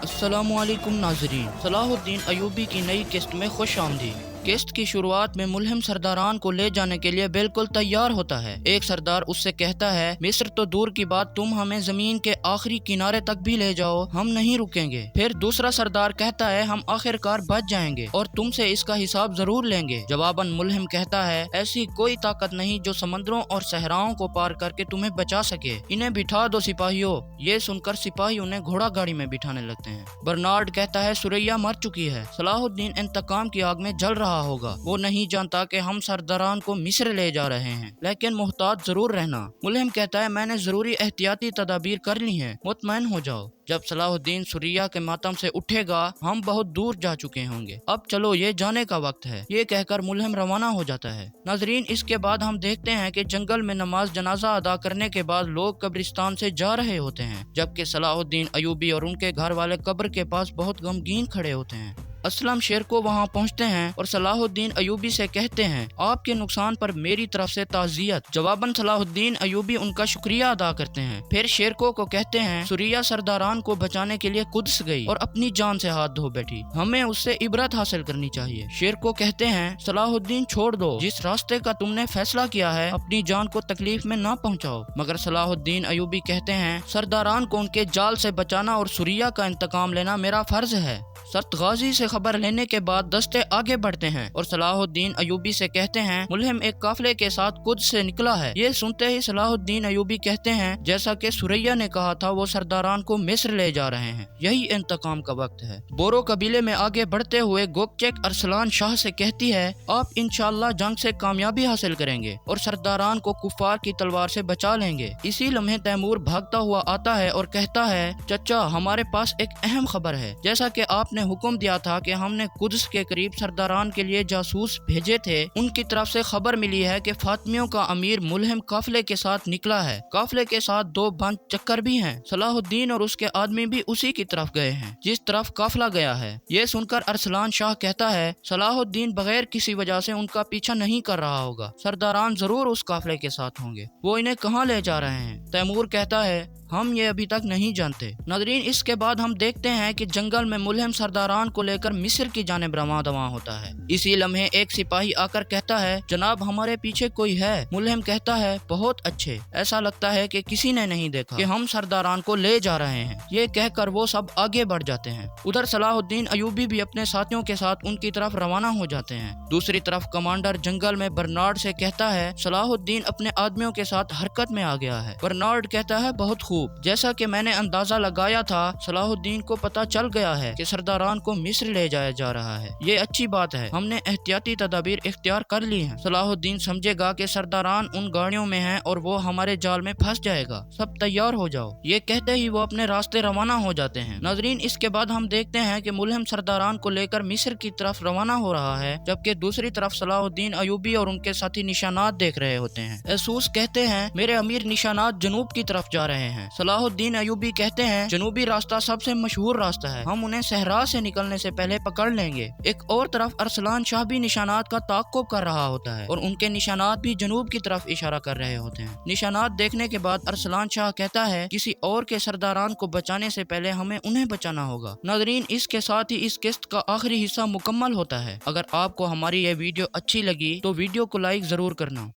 अस्सलामु अलैकुम नाज़रीन, सलाहुद्दीन अयूबी की नई किस्त में खुश आमदीद। किस्त की शुरुआत में मुल्हिम सरदारान को ले जाने के लिए बिल्कुल तैयार होता है। एक सरदार उससे कहता है, मिस्र तो दूर की बात, तुम हमें जमीन के आखिरी किनारे तक भी ले जाओ, हम नहीं रुकेंगे। फिर दूसरा सरदार कहता है, हम आखिरकार बच जाएंगे और तुमसे इसका हिसाब जरूर लेंगे। जवाबन मुल्हिम कहता है, ऐसी कोई ताकत नहीं जो समंदरों और सहराओं को पार करके तुम्हें बचा सके, इन्हें बिठा दो सिपाहियों। ये सुनकर सिपाही उन्हें घोड़ा गाड़ी में बिठाने लगते हैं। बर्नार्ड कहता है, सुरैया मर चुकी है, सलाहुद्दीन इंतकाम की आग में जल रहा होगा। वो नहीं जानता कि हम सरदारान को मिस्र ले जा रहे हैं, लेकिन मुहतात जरूर रहना। मुल्हिम कहता है, मैंने जरूरी एहतियाती तदाबीर कर ली हैं, मुतमईन हो जाओ। जब सलाहुद्दीन सुरैया के मातम से उठेगा, हम बहुत दूर जा चुके होंगे, अब चलो ये जाने का वक्त है। ये कहकर मुल्हिम रवाना हो जाता है। नाजरीन, इसके बाद हम देखते हैं कि जंगल में नमाज जनाजा अदा करने के बाद लोग कब्रिस्तान से जा रहे होते हैं, जबकि सलाहुद्दीन अयूबी और उनके घर वाले कब्र के पास बहुत गमगीन खड़े होते हैं। असलम शेर को वहाँ पहुँचते हैं और सलाहुद्दीन अयूबी से कहते हैं, आपके नुकसान पर मेरी तरफ से ताज़ियत। जवाबन सलाहुद्दीन अयूबी उनका शुक्रिया अदा करते हैं। फिर शेरको को कहते हैं, सुरैया सरदारान को बचाने के लिए कुद्स गई और अपनी जान से हाथ धो बैठी, हमें उससे इबरत हासिल करनी चाहिए। शेरको कहते हैं, सलाहुद्दीन छोड़ दो, जिस रास्ते का तुमने फैसला किया है अपनी जान को तकलीफ में ना पहुँचाओ। मगर सलाहुद्दीन अयूबी कहते हैं, सरदारान को उनके जाल से बचाना और सुरैया का इंतकाम लेना मेरा फर्ज है। सख्त गाजी से खबर लेने के बाद दस्ते आगे बढ़ते हैं और सलाहुद्दीन अयूबी से कहते हैं, मुल्हिम एक काफिले के साथ कुद्स से निकला है। ये सुनते ही सलाहुद्दीन अयूबी कहते हैं, जैसा कि सुरैया ने कहा था, वो सरदारान को मिस्र ले जा रहे हैं, यही इंतकाम का वक्त है। बोरो कबीले में आगे बढ़ते हुए गोकचेक अरसलान शाह से कहती है, आप इंशाअल्लाह जंग से कामयाबी हासिल करेंगे और सरदारान को कुफार की तलवार से बचा लेंगे। इसी लम्हे तैमूर भागता हुआ आता है और कहता है, चचा हमारे पास एक अहम खबर है। जैसा कि आपने हुक्म दिया था कि हमने कुद्स के करीब सरदारान के लिए जासूस भेजे थे, उनकी तरफ से खबर मिली है कि फातिमियों का अमीर मुल्हिम काफिले के साथ निकला है। काफिले के साथ 2 बंद चक्कर भी हैं। सलाहुद्दीन और उसके आदमी भी उसी की तरफ गए हैं जिस तरफ काफिला गया है। ये सुनकर अरसलान शाह कहता है, सलाहुद्दीन बगैर किसी वजह से उनका पीछा नहीं कर रहा होगा, सरदारान जरूर उस काफिले के साथ होंगे। वो इन्हें कहाँ ले जा रहे हैं? तैमूर कहता है, हम ये अभी तक नहीं जानते। नाज़रीन, इसके बाद हम देखते हैं कि जंगल में मुल्हिम सरदारान को लेकर मिस्र की जानिब रवां दवां होता है। इसी लम्हे एक सिपाही आकर कहता है, जनाब हमारे पीछे कोई है। मुल्हिम कहता है, बहुत अच्छे, ऐसा लगता है कि किसी ने नहीं देखा कि हम सरदारान को ले जा रहे हैं। ये कहकर वो सब आगे बढ़ जाते हैं। उधर सलाहुद्दीन अयूबी भी अपने साथियों के साथ उनकी तरफ रवाना हो जाते हैं। दूसरी तरफ कमांडर जंगल में बर्नार्ड से कहता है, सलाहुद्दीन अपने आदमियों के साथ हरकत में आ गया है। बर्नार्ड कहता है, बहुत खूब, जैसा कि मैंने अंदाजा लगाया था, सलाहुद्दीन को पता चल गया है कि सरदारान को मिस्र ले जाया जा रहा है। ये अच्छी बात है, हमने एहतियाती तदाबीर इख्तियार कर ली हैं। सलाहुद्दीन समझेगा कि सरदारान उन गाड़ियों में है और वो हमारे जाल में फंस जाएगा, सब तैयार हो जाओ। ये कहते ही वो अपने रास्ते रवाना हो जाते हैं। नाजरीन, इसके बाद हम देखते हैं कि मुल्हिम सरदारान को लेकर मिस्र की तरफ रवाना हो रहा है, जबकि दूसरी तरफ सलाहुद्दीन अयूबी और उनके साथी निशानात देख रहे होते हैं। एसूस कहते हैं, मेरे अमीर निशानात जनूब की तरफ जा रहे हैं। सलाहुद्दीन अयूबी कहते हैं, जनूबी रास्ता सबसे मशहूर रास्ता है, हम उन्हें सहरा से निकलने से पहले पकड़ लेंगे। एक और तरफ अरसलान शाह भी निशानात का ताक़ुब कर रहा होता है और उनके निशानात भी जनूब की तरफ इशारा कर रहे होते हैं। निशानात देखने के बाद अरसलान शाह कहता है, किसी और के सरदारान को बचाने से पहले हमें उन्हें बचाना होगा। नाज़रीन, इसके साथ ही इस किस्त का आखिरी हिस्सा मुकम्मल होता है। अगर आपको हमारी ये वीडियो अच्छी लगी तो वीडियो को लाइक जरूर करना।